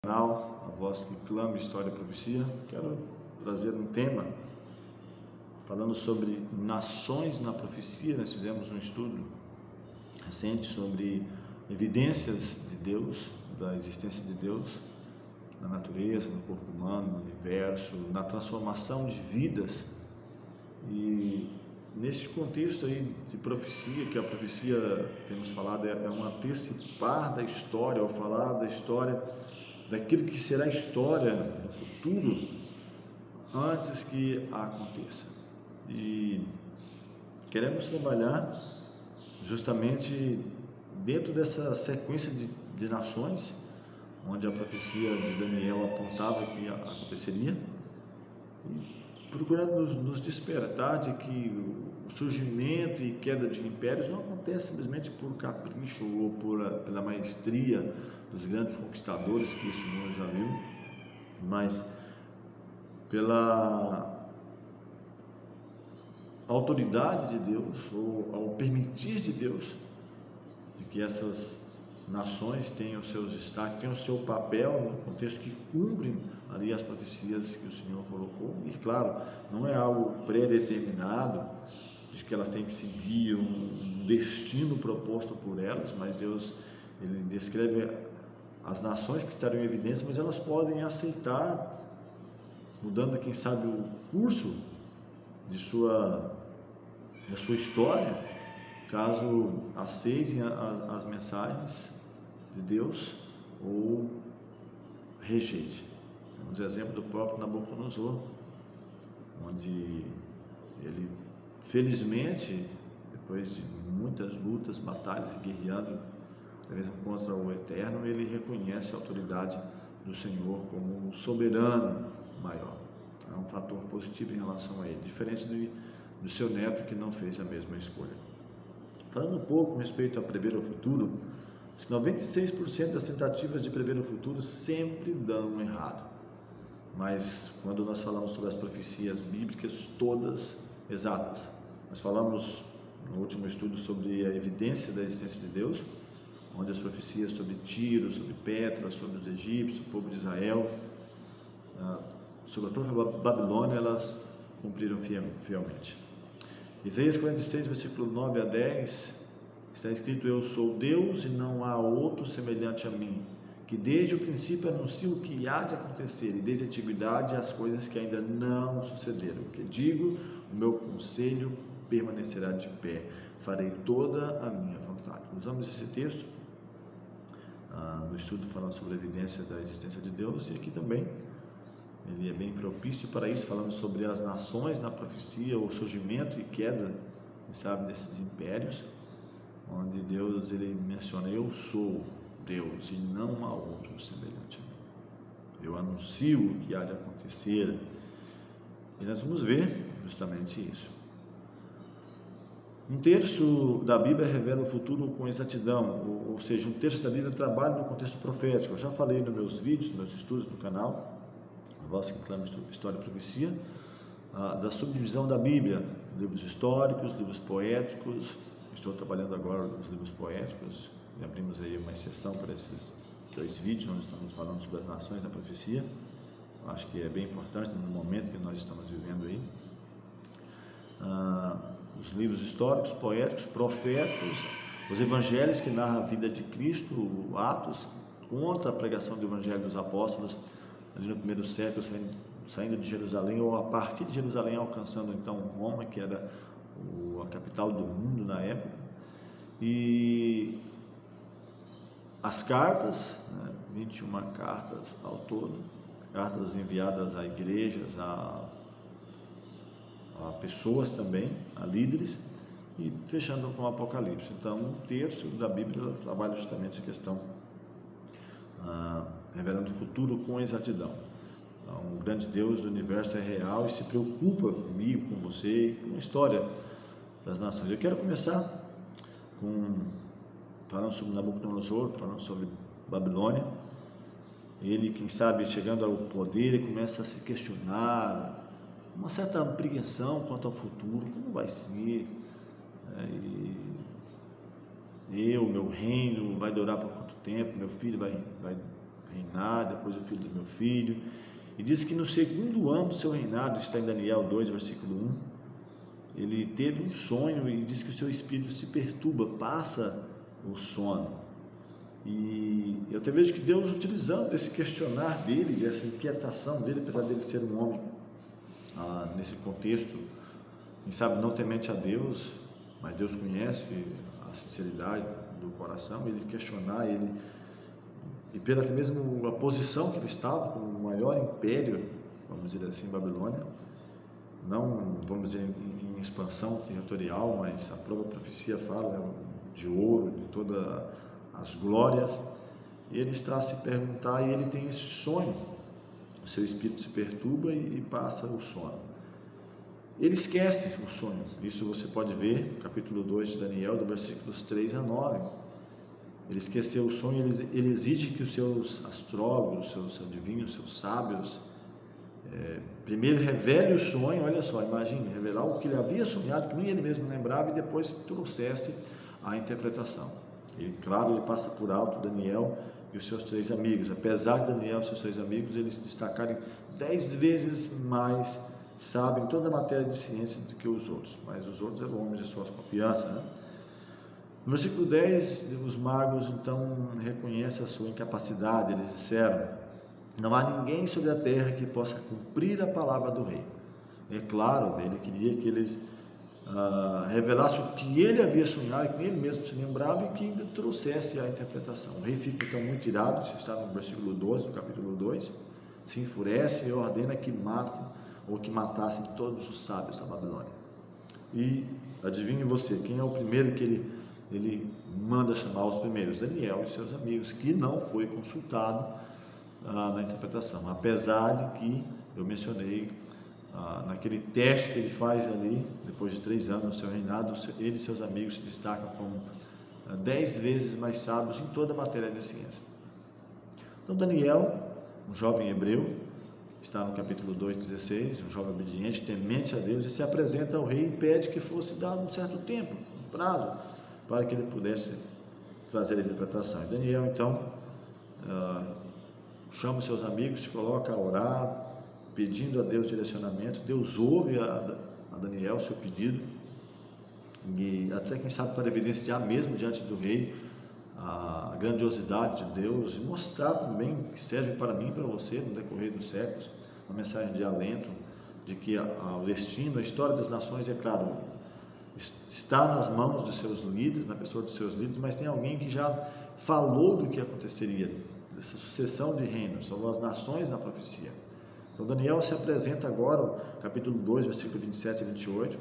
canal, a voz que clama, história e profecia. Quero trazer um tema falando sobre nações na profecia. Nós fizemos um estudo recente sobre evidências de Deus, da existência de Deus na natureza, no corpo humano, no universo, na transformação de vidas. E nesse contexto aí de profecia, que a profecia, temos falado, é um antecipar da história, ao falar da história, daquilo que será história no futuro, antes que aconteça. E queremos trabalhar justamente dentro dessa sequência de nações, onde a profecia de Daniel apontava que aconteceria, e procurando nos despertar de que o surgimento e queda de impérios não acontece simplesmente por capricho ou pela maestria dos grandes conquistadores que este mundo já viu, mas pela autoridade de Deus, ou ao permitir de Deus de que essas nações tenham seus destaques, tenham o seu papel no contexto, que cumprem ali as profecias que o Senhor colocou. E claro, não é algo pré-determinado de que elas têm que seguir um destino proposto por elas, mas Deus, ele descreve as nações que estarão em evidência, mas elas podem aceitar, mudando, quem sabe, o curso da sua história, caso aceitem as mensagens de Deus ou rejeite. Temos o exemplo do próprio Nabucodonosor, onde ele, felizmente, depois de muitas lutas, batalhas, guerreando mesmo contra o Eterno, ele reconhece a autoridade do Senhor como um soberano maior. É um fator positivo em relação a ele, diferente do seu neto, que não fez a mesma escolha. Falando um pouco a respeito a prever o futuro, 96% das tentativas de prever o futuro sempre dão errado. Mas quando nós falamos sobre as profecias bíblicas, todas exatas. Nós falamos no último estudo sobre a evidência da existência de Deus, onde as profecias sobre Tiro, sobre Petra, sobre os egípcios, o povo de Israel, sobre a própria Babilônia, elas cumpriram fielmente. Isaías 46, versículo 9 a 10, está escrito: Eu sou Deus e não há outro semelhante a mim, que desde o princípio anuncio o que há de acontecer, e desde a antiguidade as coisas que ainda não sucederam. O que digo, o meu conselho permanecerá de pé, farei toda a minha vontade. Usamos esse texto no estudo falando sobre a evidência da existência de Deus, e aqui também ele é bem propício para isso, falando sobre as nações na profecia, o surgimento e queda, quem sabe, desses impérios, onde Deus, ele menciona: eu sou Deus e não há outro semelhante a mim. Eu anuncio o que há de acontecer. E nós vamos ver justamente isso. Um terço da Bíblia revela o futuro com exatidão, ou seja, um terço da Bíblia trabalha no contexto profético. Eu já falei nos meus vídeos, nos meus estudos no canal, a voz que clama, história e profecia, da subdivisão da Bíblia, livros históricos, livros poéticos. Estou trabalhando agora nos livros poéticos, e abrimos aí uma exceção para esses 2 vídeos, onde estamos falando sobre as nações da profecia. Acho que é bem importante no momento que nós estamos vivendo aí. Os livros históricos, poéticos, proféticos, os evangelhos que narram a vida de Cristo, Atos, contra a pregação do evangelho dos apóstolos, ali no primeiro século, saindo de Jerusalém, ou a partir de Jerusalém, alcançando então Roma, que era a capital do mundo na época. E as cartas, 21 cartas ao todo, cartas enviadas a igrejas, a pessoas também, a líderes, e fechando com o Apocalipse. Então, um terço da Bíblia trabalha justamente a questão, revelando o futuro com exatidão. Então, o grande Deus do universo é real e se preocupa comigo, com você, com a história das nações. Eu quero começar falando sobre Nabucodonosor, falando sobre Babilônia. Ele, quem sabe, chegando ao poder, ele começa a se questionar, uma certa apreensão quanto ao futuro, como vai ser, meu reino vai durar por quanto tempo, meu filho vai reinar, depois o filho do meu filho. E diz que no segundo ano do seu reinado, está em Daniel 2, versículo 1, ele teve um sonho e diz que o seu espírito se perturba, passa o sono. E eu até vejo que Deus, utilizando esse questionar dele, dessa inquietação dele, apesar dele ser um homem nesse contexto, quem sabe não temente a Deus, mas Deus conhece a sinceridade do coração, ele questionar, ele, e pela mesmo a posição que ele estava, como o maior império, vamos dizer assim, Babilônia, não vamos dizer em expansão territorial, mas a própria profecia fala, né, de ouro, de todas as glórias, e ele está a se perguntar, e ele tem esse sonho, o seu espírito se perturba e passa o sono. Ele esquece o sonho, isso você pode ver no capítulo 2 de Daniel, do versículos 3 a 9, ele esqueceu o sonho, ele exige que os seus astrólogos, os seus adivinhos, os seus sábios, primeiro revele o sonho, olha só, imagine, revelar o que ele havia sonhado, que nem ele mesmo lembrava, e depois trouxesse a interpretação. E claro, ele passa por alto Daniel e os seus 3 amigos, apesar de Daniel e seus 3 amigos, eles se destacarem 10 vezes mais sabem toda a matéria de ciência do que os outros, mas os outros eram homens de suas confianças, né? No versículo 10, os magos então reconhecem a sua incapacidade, eles disseram: não há ninguém sobre a terra que possa cumprir a palavra do rei. É claro, ele queria que eles revelassem o que ele havia sonhado, que ele mesmo se lembrava, e que ainda trouxesse a interpretação. O rei fica então muito irado, isso está no versículo 12 do capítulo 2, se enfurece e ordena que matem, ou que matassem todos os sábios da Babilônia. E adivinhe você, quem é o primeiro que ele manda chamar os primeiros? Daniel e seus amigos, que não foi consultado na interpretação, apesar de que eu mencionei naquele teste que ele faz ali, depois de 3 anos no seu reinado, ele e seus amigos se destacam como 10 vezes mais sábios em toda a matéria de ciência. Então Daniel, um jovem hebreu, está no capítulo 2:16, um jovem obediente, temente a Deus, e se apresenta ao rei e pede que fosse dado um certo tempo, um prazo, para que ele pudesse trazer a interpretação. E Daniel então chama os seus amigos, se coloca a orar, pedindo a Deus direcionamento. Deus ouve a Daniel o seu pedido, e até quem sabe para evidenciar mesmo diante do rei a grandiosidade de Deus, e mostrar também que serve para mim e para você no decorrer dos séculos, uma mensagem de alento, de que o destino, a história das nações, é claro, está nas mãos dos seus líderes, na pessoa dos seus líderes, mas tem alguém que já falou do que aconteceria, dessa sucessão de reinos, são as nações na profecia. Então Daniel se apresenta agora, capítulo 2, versículo 27 e 28,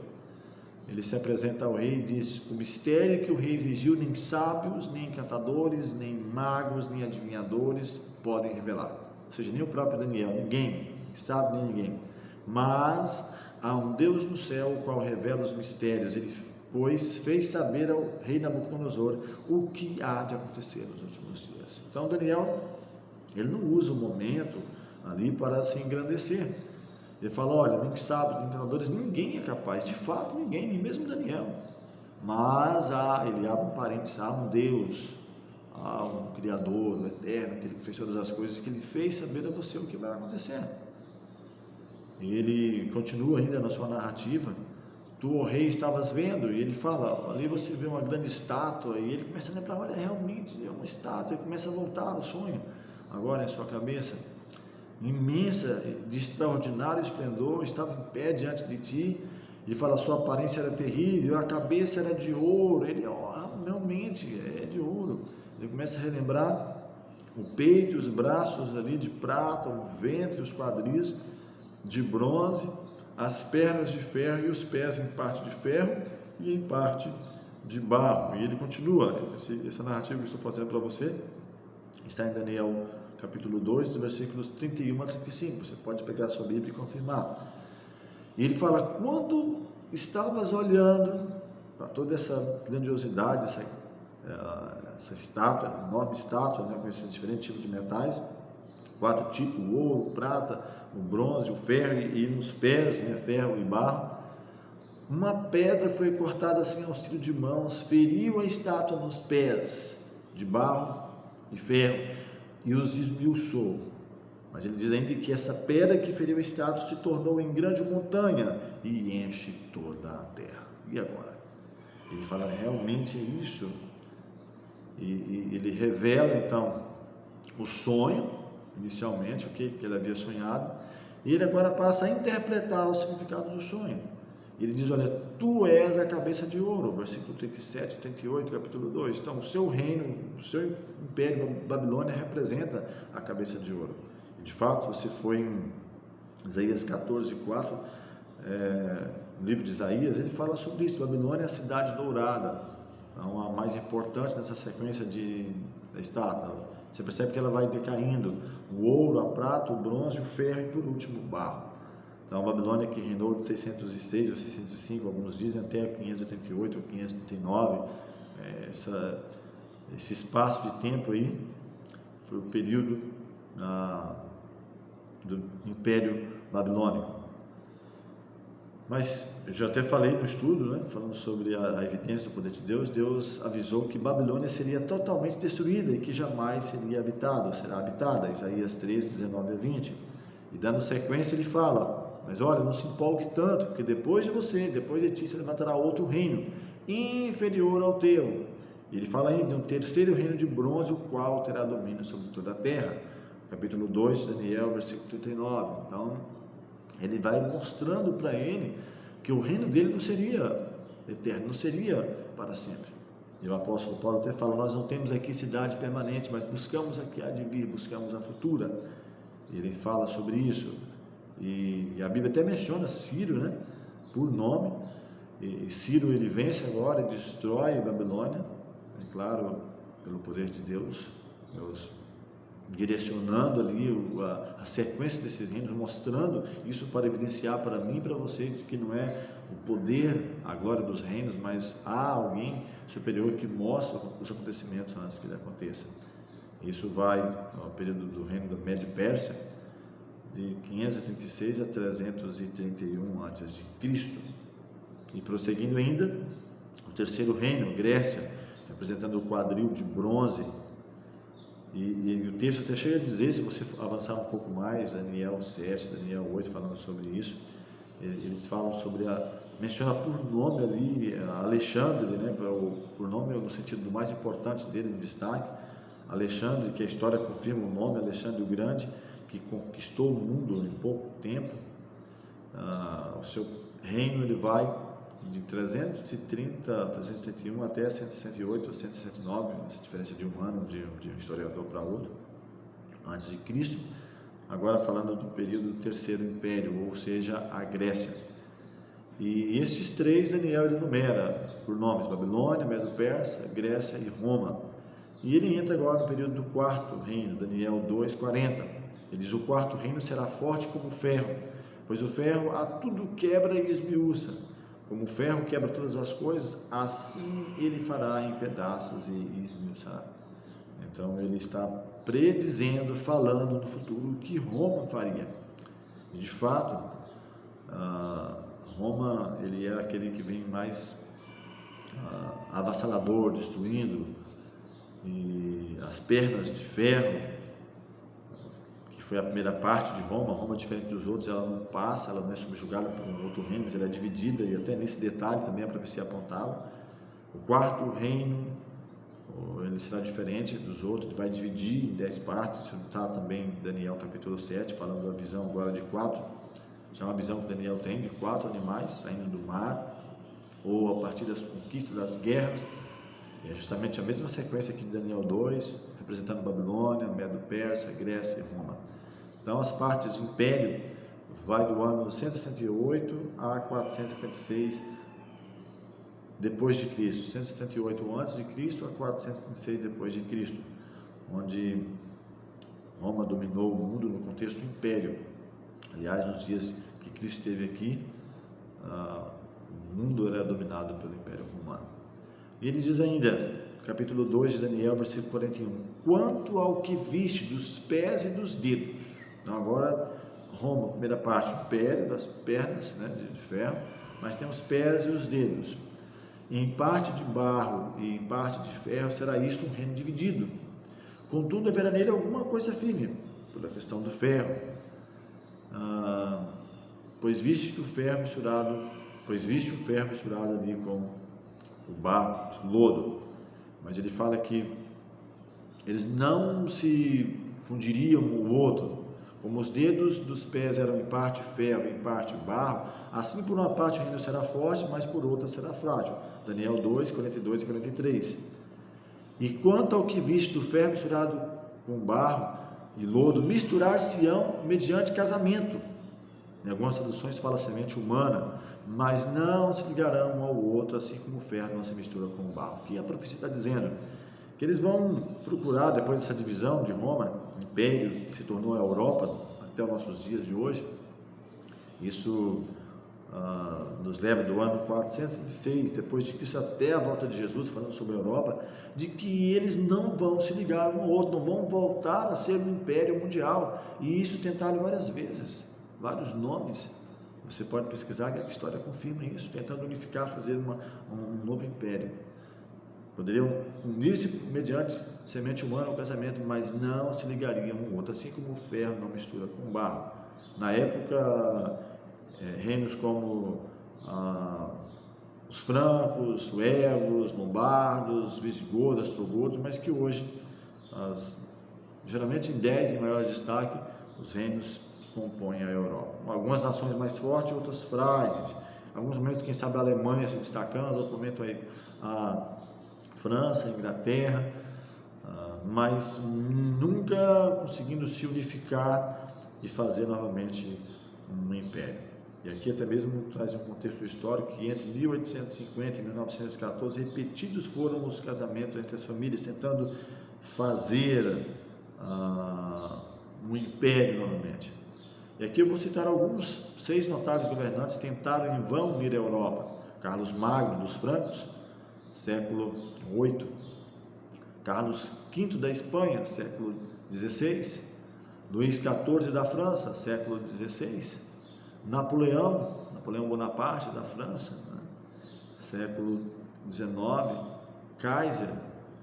ele se apresenta ao rei e diz: o mistério que o rei exigiu, nem sábios, nem encantadores, nem magos, nem adivinhadores podem revelar. Ou seja, nem o próprio Daniel, ninguém sabe, nem ninguém. Mas há um Deus no céu, o qual revela os mistérios. Ele, pois, fez saber ao rei Nabucodonosor o que há de acontecer nos últimos dias. Então Daniel, ele não usa o momento ali para se engrandecer. Ele fala: olha, nem sábios, nem encantadores, ninguém é capaz, de fato ninguém, nem mesmo Daniel. Mas ele abre um parênteses, há um Deus, há um Criador, o Eterno, aquele que fez todas as coisas, que ele fez saber a você o que vai acontecer. E ele continua ainda na sua narrativa: tu, ó rei, estavas vendo, e ele fala, ali você vê uma grande estátua, e ele começa a lembrar, olha, realmente é uma estátua, ele começa a voltar ao sonho, agora em sua cabeça, imensa, de extraordinário esplendor, estava em pé diante de ti. Ele fala, a sua aparência era terrível, a cabeça era de ouro. Ele, realmente é de ouro. Ele começa a relembrar o peito e os braços ali de prata, o ventre e os quadris de bronze, as pernas de ferro e os pés em parte de ferro e em parte de barro. E ele continua, essa narrativa que eu estou fazendo para você está em Daniel capítulo 2, dos versículos 31 a 35, você pode pegar a sua Bíblia e confirmar. E ele fala, quando estavas olhando para toda essa grandiosidade, essa estátua, enorme estátua, né, com esses diferentes tipos de metais, 4 tipos, o ouro, o prata, o bronze, o ferro, e nos pés, né, ferro e barro, uma pedra foi cortada assim ao auxílio de mãos, feriu a estátua nos pés, de barro e ferro, e os esmiuçou. Mas ele diz ainda que essa pedra que feriu a estátua se tornou em grande montanha e enche toda a terra. E agora? Ele fala realmente isso, e ele revela então o sonho, inicialmente, o que ele havia sonhado, e ele agora passa a interpretar o significado do sonho. Ele diz, olha, tu és a cabeça de ouro, versículo 37 e 38, capítulo 2. Então, o seu reino, o seu império, Babilônia, representa a cabeça de ouro. E, de fato, se você for em Isaías 14, 4, no livro de Isaías, ele fala sobre isso. Babilônia é a cidade dourada, então, a mais importante nessa sequência da estátua. Você percebe que ela vai decaindo: o ouro, a prata, o bronze, o ferro e, por último, o barro. Então, a Babilônia, que reinou de 606 ou 605, alguns dizem, até 588 ou 539, esse espaço de tempo aí foi o período do Império Babilônico. Mas eu já até falei no estudo, né, falando sobre a evidência do poder de Deus. Deus avisou que Babilônia seria totalmente destruída e que jamais será habitada, Isaías 13, 19 a 20. E dando sequência ele fala, mas olha, não se empolgue tanto, porque depois de ti se levantará outro reino, inferior ao teu. E ele fala ainda de um terceiro reino de bronze, o qual terá domínio sobre toda a terra. Capítulo 2 de Daniel, versículo 39. Então, ele vai mostrando para ele que o reino dele não seria eterno, não seria para sempre. E o apóstolo Paulo até fala, nós não temos aqui cidade permanente, mas buscamos a que há de vir, buscamos a futura. E ele fala sobre isso. E a Bíblia até menciona Ciro, né, por nome. E Ciro, ele vence agora e destrói Babilônia, é claro, pelo poder de Deus direcionando ali a sequência desses reinos, mostrando isso para evidenciar para mim e para você de que não é o poder, a glória dos reinos, mas há alguém superior que mostra os acontecimentos antes que ele aconteça. Isso vai ao período do reino da Médio-Pérsia, de 536 a 331 a.C. E prosseguindo ainda, o terceiro reino, Grécia, representando o quadril de bronze. E o texto até chega a dizer, se você avançar um pouco mais, Daniel 7, Daniel 8, falando sobre isso, eles falam sobre menciona por nome ali Alexandre, né, por nome no sentido do mais importante dele, de destaque, Alexandre, que a história confirma o nome, Alexandre o Grande, que conquistou o mundo em pouco tempo. O seu reino ele vai de 331 até 168 ou 169, essa diferença de um ano de um historiador para outro, antes de Cristo. Agora falando do período do Terceiro Império, ou seja, a Grécia. E esses três Daniel ele enumera por nomes: Babilônia, Medo-Persa, Grécia e Roma. E ele entra agora no período do quarto reino, Daniel 2:40. Ele diz: o quarto reino será forte como o ferro, pois o ferro a tudo quebra e esmiuça. Como o ferro quebra todas as coisas, assim ele fará em pedaços e esmiuçará. Então ele está predizendo, falando no futuro o que Roma faria. E de fato, Roma ele é aquele que vem mais avassalador, destruindo, e as pernas de ferro, que foi a primeira parte de Roma. Roma, diferente dos outros, ela não passa, ela não é subjugada por um outro reino, mas ela é dividida, e até nesse detalhe também a profecia apontava. O quarto reino, ele será diferente dos outros, ele vai dividir em 10 partes. Isso está também em Daniel capítulo 7, falando da visão agora de 4, já é uma visão que Daniel tem de 4 animais saindo do mar, ou a partir das conquistas, das guerras. E é justamente a mesma sequência aqui de Daniel 2, representando Babilônia, Medo-Persa, Grécia e Roma. Então as partes do Império vai do ano 168 a 476 depois de Cristo, 168 antes de Cristo a 476 depois de Cristo, onde Roma dominou o mundo no contexto do Império. Aliás, nos dias que Cristo esteve aqui, o mundo era dominado pelo Império Romano. E ele diz ainda, capítulo 2 de Daniel, versículo 41, quanto ao que viste dos pés e dos dedos. Então agora Roma, primeira parte, o império das pernas, né, de ferro, mas tem os pés e os dedos. E em parte de barro e em parte de ferro será isto um reino dividido. Contudo, haverá nele alguma coisa firme, pela questão do ferro, pois viste o ferro misturado ali com o barro, o lodo. Mas ele fala que eles não se fundiriam um ao outro, como os dedos dos pés eram em parte ferro e em parte barro, assim por uma parte o reino será forte, mas por outra será frágil. Daniel 2, 42 e 43. E quanto ao que viste do ferro misturado com barro e lodo, misturar-se-ão mediante casamento. Em algumas traduções fala semente humana, mas não se ligarão um ao outro, assim como o ferro não se mistura com o barro. O que a profecia está dizendo? Que eles vão procurar, depois dessa divisão de Roma, império que se tornou a Europa, até os nossos dias de hoje. Isso nos leva do ano 406 depois de Cristo até a volta de Jesus, falando sobre a Europa, de que eles não vão se ligar um ao outro, não vão voltar a ser um império mundial. E isso tentaram várias vezes, vários nomes. Você pode pesquisar que a história confirma isso, tentando unificar, fazer um novo império. Poderiam unir-se mediante semente humana ou casamento, mas não se ligariam um ao outro, assim como o ferro não mistura com o barro. Na época, reinos como os francos, suevos, lombardos, visigodos, ostrogodos, mas que hoje, geralmente em 10 em maior destaque, os reinos que compõem a Europa. Algumas nações mais fortes, outras frágeis. Alguns momentos, quem sabe, a Alemanha se destacando, outro momento aí a França, Inglaterra, mas nunca conseguindo se unificar e fazer novamente um império. E aqui até mesmo traz um contexto histórico que entre 1850 e 1914 repetidos foram os casamentos entre as famílias, tentando fazer um império novamente. E aqui eu vou citar alguns. 6 notáveis governantes tentaram em vão unir a Europa. Carlos Magno dos francos, século 8, Carlos V da Espanha, século 16, Luís XIV da França, século 16, Napoleão Bonaparte da França, século 19, Kaiser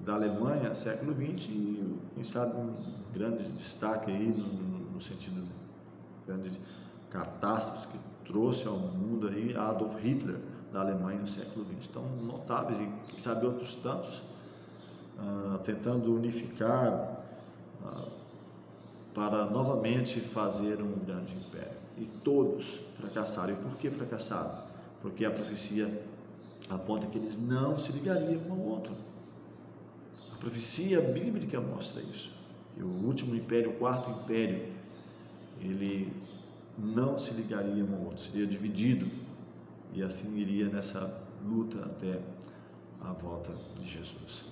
da Alemanha, século 20, e quem sabe um grande destaque aí no sentido de grandes catástrofes que trouxe ao mundo aí Adolf Hitler da Alemanha no século XX. Então, notáveis, e quem sabe outros tantos, tentando unificar para novamente fazer um grande império. E todos fracassaram. E por que fracassaram? Porque a profecia aponta que eles não se ligariam um ao outro. A profecia bíblica mostra isso. Que o último império, o quarto império, ele não se ligaria um ao outro, seria dividido. E assim iria nessa luta até a volta de Jesus.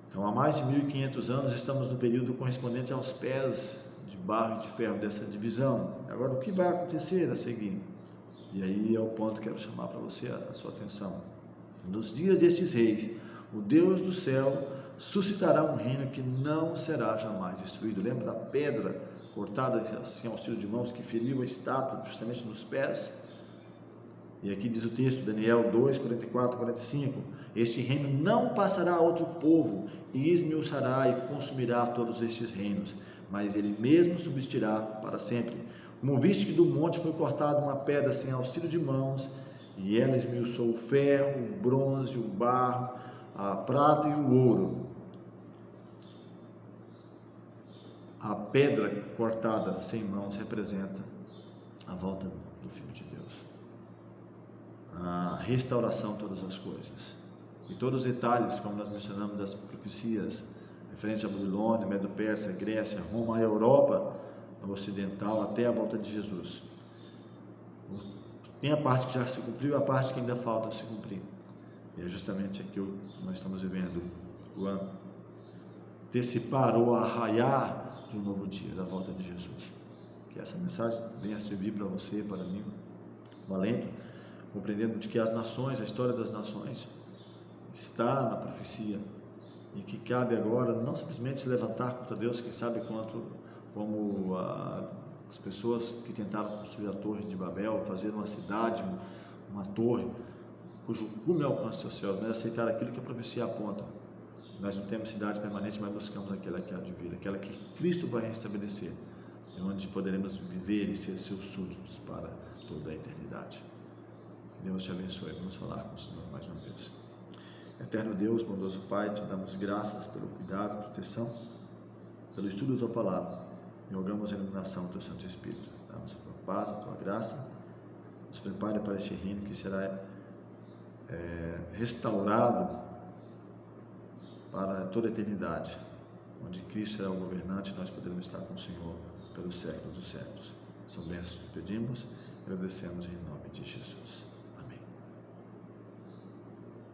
Então, há mais de 1500 anos, estamos no período correspondente aos pés de barro e de ferro dessa divisão. Agora, o que vai acontecer a seguir? E aí é o ponto que quero chamar para você a sua atenção. Nos dias destes reis, o Deus do céu suscitará um reino que não será jamais destruído. Lembra da pedra cortada sem auxílio de mãos que feriu a estátua justamente nos pés? E aqui diz o texto, Daniel 2, 44, 45, este reino não passará a outro povo, e esmiuçará e consumirá todos estes reinos, mas ele mesmo subsistirá para sempre. Como viste que do monte foi cortada uma pedra sem auxílio de mãos, e ela esmiuçou o ferro, o bronze, o barro, a prata e o ouro. A pedra cortada sem mãos representa a volta do Filho de Deus, a restauração de todas as coisas. E todos os detalhes, como nós mencionamos, das profecias referentes a Babilônia, Medo-Pérsia, Grécia, Roma, a Europa ocidental, até a volta de Jesus. Tem a parte que já se cumpriu, a parte que ainda falta se cumprir. E é justamente aqui que nós estamos vivendo o antecipar ou arraiar de um novo dia, da volta de Jesus. Que essa mensagem venha servir para você, para mim, um alento, compreendendo de que as nações, a história das nações, está na profecia, e que cabe agora não simplesmente se levantar contra Deus, quem sabe como as pessoas que tentaram construir a Torre de Babel, fazer uma cidade, uma torre, cujo cume alcance os céus, mas aceitar aquilo que a profecia aponta, Nós não temos cidade permanente, mas buscamos aquela que há de vir, aquela que Cristo vai restabelecer, e onde poderemos viver e ser seus súditos para toda a eternidade. Que Deus te abençoe. Vamos falar com o Senhor mais uma vez. Eterno Deus, bondoso Pai, te damos graças pelo cuidado, proteção, pelo estudo da tua palavra, e rogamos a iluminação do teu Santo Espírito. Damos a tua paz, a tua graça, nos prepare para este reino que será restaurado para toda a eternidade, onde Cristo será o governante, nós poderemos estar com o Senhor pelos séculos dos séculos. São bênçãos que pedimos e agradecemos em nome de Jesus.